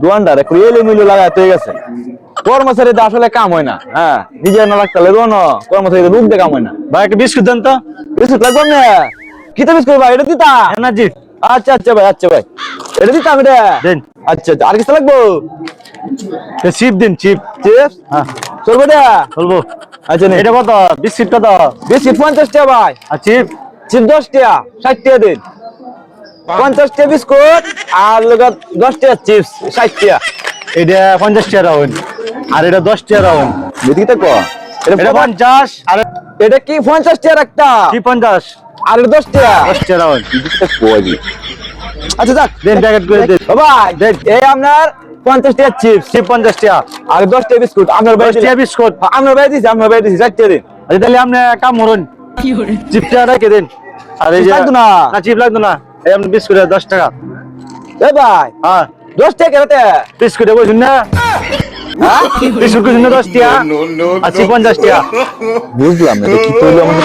দোয়ানটা রে এলে মিলে লাগায় তো গেছে কর্মচারী তো আসলে কাম হয় না হ্যাঁ নিজে না লাগতে দোয়ান কর্মচারী লোক দিয়ে কাম হয় না ভাই একটা বিস্কুট দেন তো। বিস্কুট লাগবে না কিতা বিস্কুট ভাই এটা দিতা এনার্জি আচ্ছা আচ্ছা ভাই এটা দিতাম এটা দেন। আচ্ছা আচ্ছা আর কিছু লাগবো চিপ দিন, চিপ। চিপস হ্যাঁ চলবে এটা বলবো। আচ্ছা নে এটা কত? বিস্কুট কত? বিস্কুট 50 টাকা ভাই আর চিপ? চিপ 10 টাকা 60 টাকা দিন 50 টাকা বিস্কুট আর 10 টাকা চিপস 60 টাকা এটা 50 টাকা রাউন্ড আর এটা 10 টাকা রাউন্ড। বুঝি তো কো এটা 50 আর এটা কি 50 টাকা একটা কি 50 আর 10 টাকা 10 টাকা রাউন্ড। আচ্ছা যাক দেন প্যাকেট করে দেন। ও ভাই এই আপনার 50 টাকা চিপস চিপ 50 টাকা আর 10 টাকা বিস্কুট আপনার ভাই 10 টাকা বিস্কুট। আপনার ভাই দিছি 60 টাকা দিন আচ্ছা তাহলে আপনি কাম করুন, চিপটা রেখে দেন। আর এই যে লাগতো না। না চিপ লাগতো না, এই আপনি বিস্কুট 10 টাকা। এ ভাই হ্যাঁ 10 টাকা কেটে বিস্কুটে বলছেন না, হ্যাঁ বিস্কুট বলছেন না 10 টাকা আর চিপ 50 টাকা। বুঝলাম না এটা কি করলো আমাদের